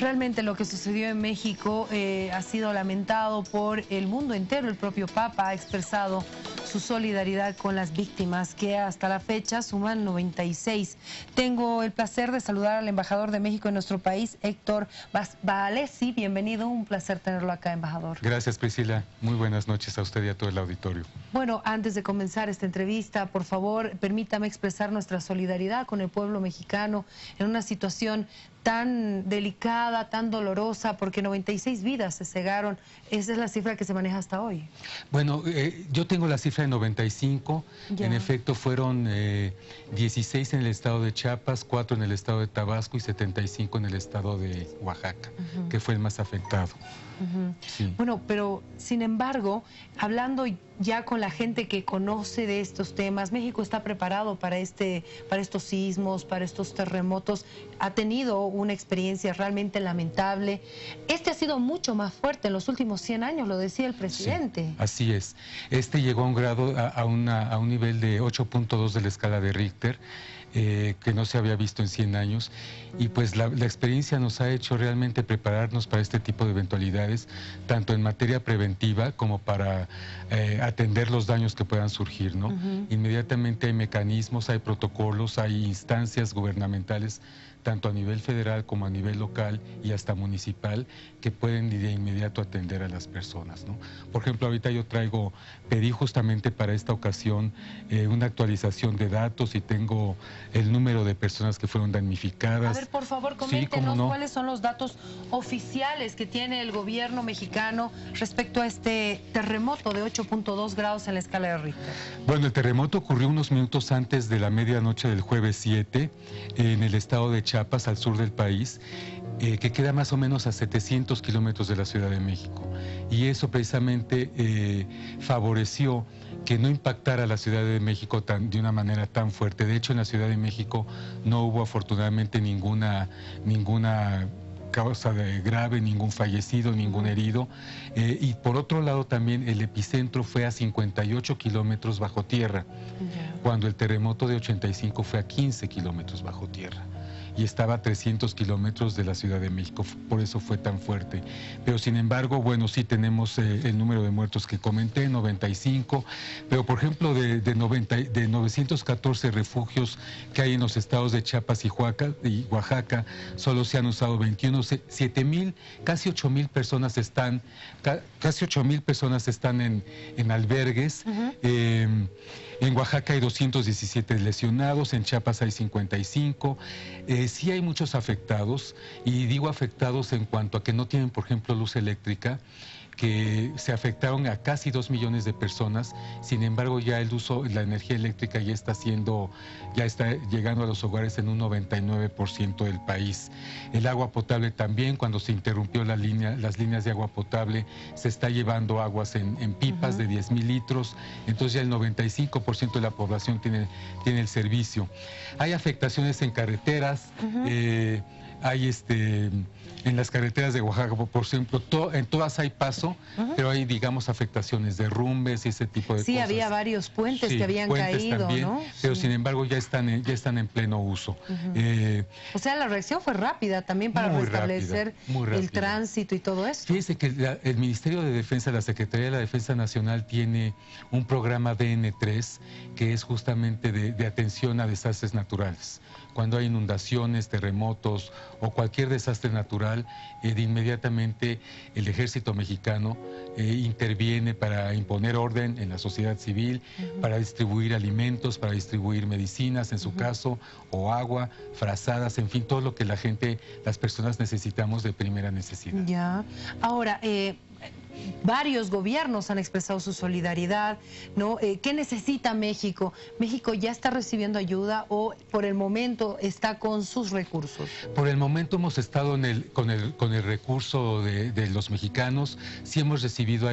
Realmente lo que sucedió en México ha sido lamentado por el mundo entero. El propio Papa ha expresado su solidaridad con las víctimas, que hasta la fecha suman 96. Tengo el placer de saludar al embajador de México en nuestro país, Héctor Vallesi. Bienvenido, un placer tenerlo acá, embajador. Gracias, Priscila. Muy buenas noches a usted y a todo el auditorio. Bueno, antes de comenzar esta entrevista, por favor, permítame expresar nuestra solidaridad con el pueblo mexicano en una situación tan delicada, tan dolorosa, porque 96 vidas se cegaron. Esa es la cifra que se maneja hasta hoy. Bueno, yo tengo la cifra de 95. Ya. En efecto, fueron 16 en el estado de Chiapas, 4 en el estado de Tabasco y 75 en el estado de Oaxaca, que fue el más afectado. Sí. Bueno, pero sin embargo, hablando ya con la gente que conoce de estos temas, México está preparado para estos sismos, para estos terremotos. Ha tenido una experiencia realmente lamentable. Este ha sido mucho más fuerte en los últimos 100 años, lo decía el presidente. Sí, así es. Este llegó a un grado, a un nivel de 8.2 de la escala de Richter, que no se había visto en 100 años, y pues la experiencia nos ha hecho realmente prepararnos para este tipo de eventualidades, tanto en materia preventiva como para atender los daños que puedan surgir, ¿no? Inmediatamente hay mecanismos, hay protocolos, hay instancias gubernamentales, tanto a nivel federal como a nivel local y hasta municipal, que pueden de inmediato atender a las personas, ¿no? Por ejemplo, ahorita pedí justamente para esta ocasión una actualización de datos y tengo el número de personas que fueron damnificadas. A ver, por favor, coméntenos cuáles son los datos oficiales que tiene el gobierno mexicano respecto a este terremoto de 8.2 grados en la escala de Richter. Bueno, el terremoto ocurrió unos minutos antes de la medianoche del jueves 7 en el estado de Chiapas, al sur del país, que queda más o menos a 700 kilómetros de la Ciudad de México. Y eso precisamente favoreció que no impactara a la Ciudad de México de una manera tan fuerte. De hecho, en la Ciudad de México no hubo afortunadamente ninguna causa grave, ningún fallecido, ningún herido. Y por otro lado también el epicentro fue a 58 kilómetros bajo tierra, cuando el terremoto de 85 fue a 15 kilómetros bajo tierra. Y estaba a 300 kilómetros de la Ciudad de México, por eso fue tan fuerte. Pero sin embargo, bueno, sí tenemos el número de muertos que comenté, 95, pero por ejemplo de 914 refugios que hay en los estados de Chiapas y Oaxaca, solo se han usado 21, 7,000, casi 8,000 personas están, en albergues. En Oaxaca hay 217 lesionados, en Chiapas hay 55. Sí hay muchos afectados, y digo afectados en cuanto a que no tienen, por ejemplo, luz eléctrica, que se afectaron a casi 2 millones de personas. Sin embargo, ya la energía eléctrica ya está llegando a los hogares en un 99% del país. El agua potable también, cuando se interrumpió las líneas de agua potable, se está llevando aguas en pipas de 10,000 litros, entonces ya el 95% de la población tiene el servicio. Hay afectaciones en carreteras, hay en las carreteras de Oaxaca, por ejemplo, en todas hay paso, pero hay, digamos, afectaciones, derrumbes y ese tipo de cosas. Sí, había varios puentes que habían caído, también, ¿no? Pero sin embargo ya están en pleno uso. O sea, la reacción fue rápida también para restablecer el tránsito y todo eso. Fíjese que el Ministerio de Defensa, la Secretaría de la Defensa Nacional, tiene un programa DN3 que es justamente de atención a desastres naturales. Cuando hay inundaciones, terremotos o cualquier desastre natural, inmediatamente el ejército mexicano interviene para imponer orden en la sociedad civil, para distribuir alimentos, para distribuir medicinas, en su caso, o agua, frazadas, en fin, todo lo que las personas necesitamos de primera necesidad. Ya. Ahora, varios gobiernos han expresado su solidaridad, ¿no? ¿Qué necesita México? ¿México ya está recibiendo ayuda o por el momento está con sus recursos? Por el momento hemos estado con el recurso de los mexicanos. Sí hemos recibido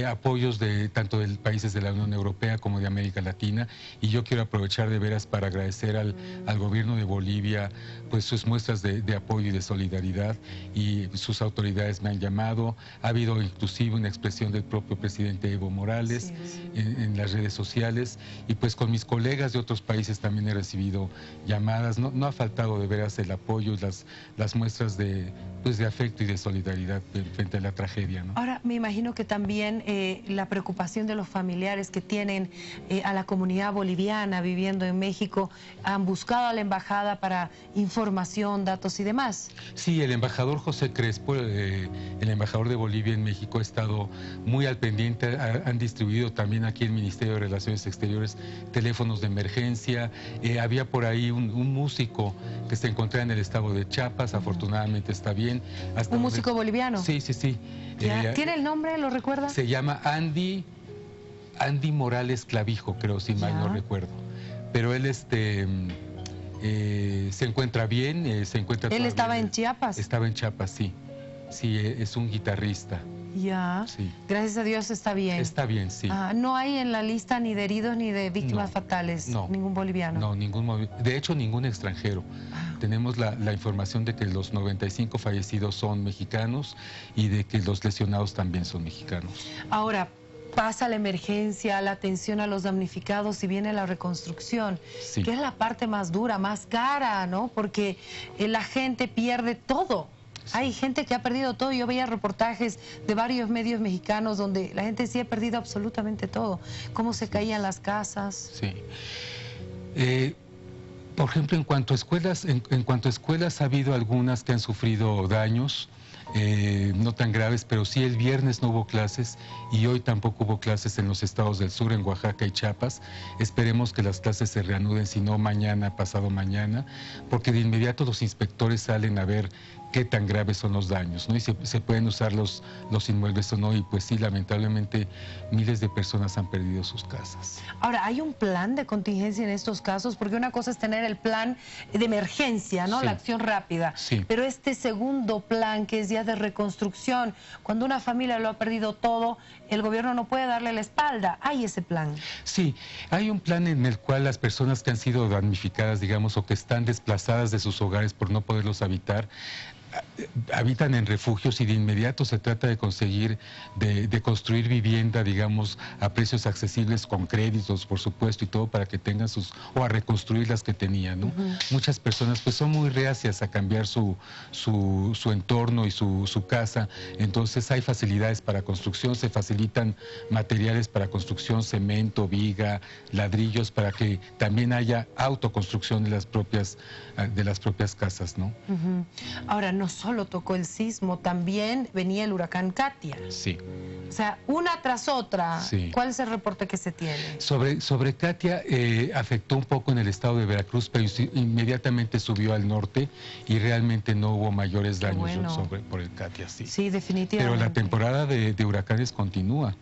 apoyos tanto de países de la Unión Europea como de América Latina, y yo quiero aprovechar de veras para agradecer al gobierno de Bolivia pues sus muestras de apoyo y de solidaridad, y sus autoridades me han llamado. Ha habido inclusive una expresión del propio presidente Evo Morales en las redes sociales, y pues con mis colegas de otros países también he recibido llamadas. No ha faltado de veras el apoyo y las muestras de afecto y de solidaridad frente a la tragedia, ¿no? Ahora, me imagino que también la preocupación de los familiares que tienen a la comunidad boliviana viviendo en México, han buscado a la embajada para información, datos y demás. Sí, el embajador José Crespo, el embajador de Bolivia en México, ha estado muy al pendiente. Han distribuido también aquí el Ministerio de Relaciones Exteriores teléfonos de emergencia. Había por ahí un músico que se encontraba en el estado de Chiapas, afortunadamente está bien. ¿Un músico boliviano? Sí, sí, sí. ¿Tiene el nombre, lo recuerda? Se llama Andy Morales Clavijo, creo, si mal no recuerdo. Pero él se encuentra bien, se encuentra... ¿Él estaba en Chiapas? Estaba en Chiapas, sí. Sí, es un guitarrista. Ya. Sí. Gracias a Dios está bien. Está bien, sí. No hay en la lista ni de heridos ni de víctimas fatales, ningún boliviano. No, de hecho ningún extranjero. Tenemos la información de que los 95 fallecidos son mexicanos y de que los lesionados también son mexicanos. Ahora, pasa la emergencia, la atención a los damnificados y viene la reconstrucción, que es la parte más dura, más cara, ¿no? Porque la gente pierde todo. Hay gente que ha perdido todo. Yo veía reportajes de varios medios mexicanos donde la gente sí ha perdido absolutamente todo. Cómo se caían las casas. Sí. Por ejemplo, en cuanto a escuelas ha habido algunas que han sufrido daños. No tan graves, pero sí el viernes no hubo clases y hoy tampoco hubo clases en los estados del sur, en Oaxaca y Chiapas. Esperemos que las clases se reanuden, si no mañana, pasado mañana, porque de inmediato los inspectores salen a ver qué tan graves son los daños, ¿no? Y se pueden usar los inmuebles o no, y pues sí, lamentablemente miles de personas han perdido sus casas. Ahora, ¿hay un plan de contingencia en estos casos? Porque una cosa es tener el plan de emergencia, ¿no? La acción rápida. Pero este segundo plan, que es ya de reconstrucción, cuando una familia lo ha perdido todo, el gobierno no puede darle la espalda. ¿Hay ese plan? Sí, hay un plan en el cual las personas que han sido damnificadas, digamos, o que están desplazadas de sus hogares por no poderlos habitar, habitan en refugios, y de inmediato se trata de conseguir, de construir vivienda, digamos, a precios accesibles, con créditos, por supuesto, y todo, para que tengan o a reconstruir las que tenían, ¿no? Muchas personas pues son muy reacias a cambiar su entorno y su casa. Entonces hay facilidades para construcción, se facilitan materiales para construcción, cemento, viga, ladrillos, para que también haya autoconstrucción de las propias casas, ¿no? Ahora, no solo tocó el sismo, también venía el huracán Katia. Sí. O sea, una tras otra. Sí. ¿Cuál es el reporte que se tiene? Sobre Katia, afectó un poco en el estado de Veracruz, pero inmediatamente subió al norte y realmente no hubo mayores daños por el Katia. Sí, sí, definitivamente. Pero la temporada de huracanes continúa.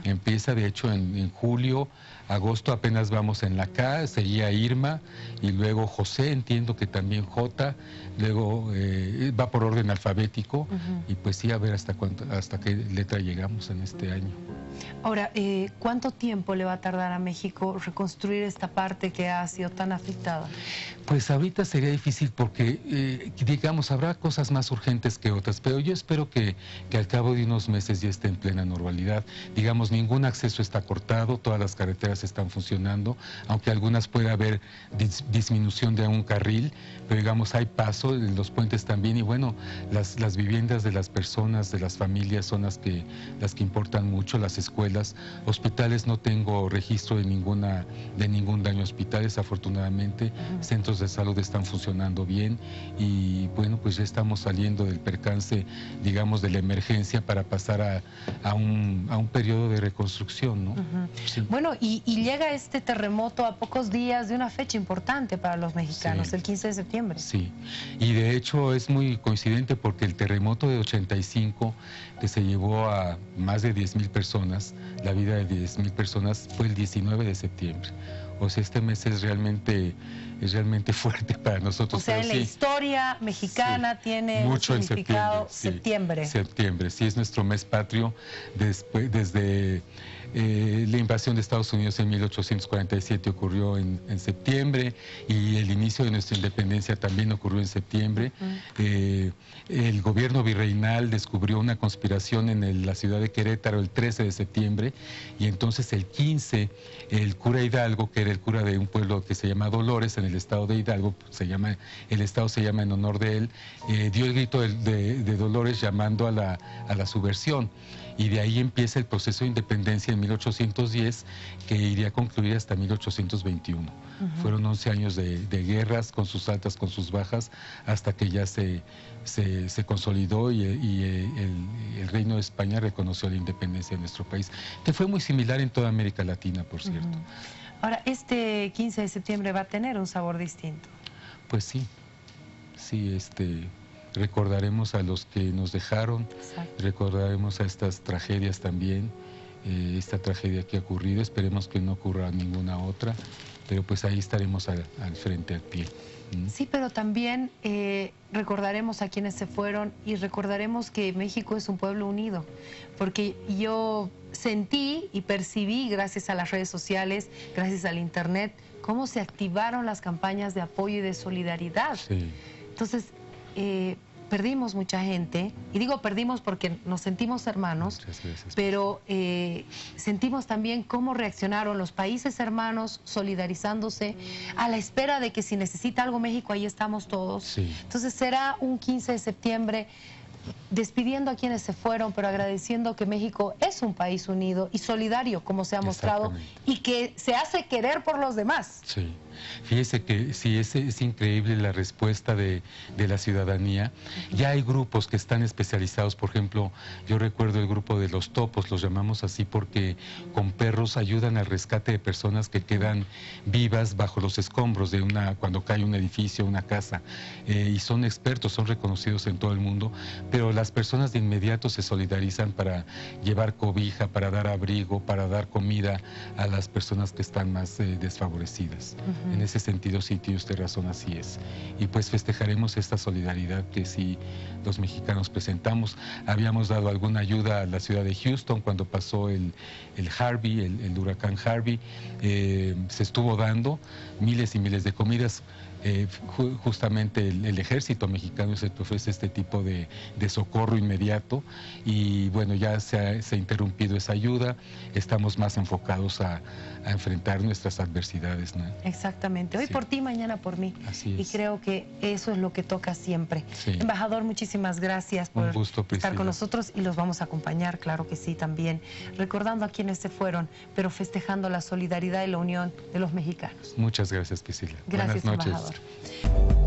Empieza, de hecho, en julio. Agosto apenas vamos en la K, seguía Irma, y luego José, entiendo que también J, luego va por orden alfabético, y pues sí, a ver hasta qué letra llegamos en este año. Ahora, ¿cuánto tiempo le va a tardar a México reconstruir esta parte que ha sido tan afectada? Pues ahorita sería difícil porque, digamos, habrá cosas más urgentes que otras, pero yo espero que al cabo de unos meses ya esté en plena normalidad. Digamos, ningún acceso está cortado, todas las carreteras están funcionando, aunque algunas pueda haber disminución de un carril, pero digamos, hay paso en los puentes también, y bueno, las viviendas de las personas, de las familias, son las que importan mucho, las escuelas, hospitales no tengo registro de ningún daño a hospitales, afortunadamente. Centros de salud están funcionando bien, y bueno, pues ya estamos saliendo del percance, digamos, de la emergencia, para pasar a un periodo de reconstrucción, ¿no? Sí. Bueno, y llega este terremoto a pocos días de una fecha importante para los mexicanos, el 15 de septiembre. Sí, y de hecho es muy coincidente porque el terremoto de 85, que se llevó a más de 10,000 personas, la vida de 10,000 personas, fue el 19 de septiembre. O sea, este mes es realmente fuerte para nosotros. O sea, en la historia mexicana tiene mucho un significado septiembre. Septiembre, sí, es nuestro mes patrio. Desde La invasión de Estados Unidos en 1847 ocurrió en septiembre, y el inicio de nuestra independencia también ocurrió en septiembre. El gobierno virreinal descubrió una conspiración en la ciudad de Querétaro el 13 de septiembre, y entonces el 15 el cura Hidalgo, que era el cura de un pueblo que se llama Dolores en el estado de Hidalgo, el estado se llama en honor de él, dio el grito de Dolores llamando a la subversión. Y de ahí empieza el proceso de independencia en 1810, que iría a concluir hasta 1821. Fueron 11 años de guerras, con sus altas, con sus bajas, hasta que ya se consolidó y el Reino de España reconoció la independencia de nuestro país, que fue muy similar en toda América Latina, por cierto. Ahora, este 15 de septiembre va a tener un sabor distinto. Pues sí, recordaremos a los que nos dejaron. Exacto. Recordaremos a estas tragedias también, esta tragedia que ha ocurrido. Esperemos que no ocurra ninguna otra, pero pues ahí estaremos al frente, al pie. Sí, pero también recordaremos a quienes se fueron, y recordaremos que México es un pueblo unido, porque yo sentí y percibí, gracias a las redes sociales, gracias al internet, cómo se activaron las campañas de apoyo y de solidaridad. Sí. Entonces, perdimos mucha gente, y digo perdimos porque nos sentimos hermanos, pero sentimos también cómo reaccionaron los países hermanos, solidarizándose, a la espera de que si necesita algo México, ahí estamos todos. Sí. Entonces será un 15 de septiembre despidiendo a quienes se fueron, pero agradeciendo que México es un país unido y solidario, como se ha mostrado, y que se hace querer por los demás. Sí. Fíjese que sí, es increíble la respuesta de la ciudadanía. Ya hay grupos que están especializados. Por ejemplo, yo recuerdo el grupo de los topos, los llamamos así porque con perros ayudan al rescate de personas que quedan vivas bajo los escombros de cuando cae un edificio, una casa, y son expertos, son reconocidos en todo el mundo, pero las personas de inmediato se solidarizan para llevar cobija, para dar abrigo, para dar comida a las personas que están más desfavorecidas. En ese sentido, sí, tiene usted razón, así es. Y pues festejaremos esta solidaridad que sí los mexicanos presentamos. Habíamos dado alguna ayuda a la ciudad de Houston cuando pasó el Harvey, el huracán Harvey. Se estuvo dando miles y miles de comidas. Justamente el ejército mexicano se ofrece este tipo de socorro inmediato, y bueno, ya se ha interrumpido esa ayuda. Estamos más enfocados a enfrentar nuestras adversidades, ¿no? Exactamente, hoy sí por ti, mañana por mí. Así es. Y creo que eso es lo que toca siempre. Sí. Embajador, muchísimas gracias por estar con nosotros, y los vamos a acompañar, claro que sí, también, recordando a quienes se fueron, pero festejando la solidaridad y la unión de los mexicanos. Muchas gracias, Priscila. Gracias, buenas noches. embajador.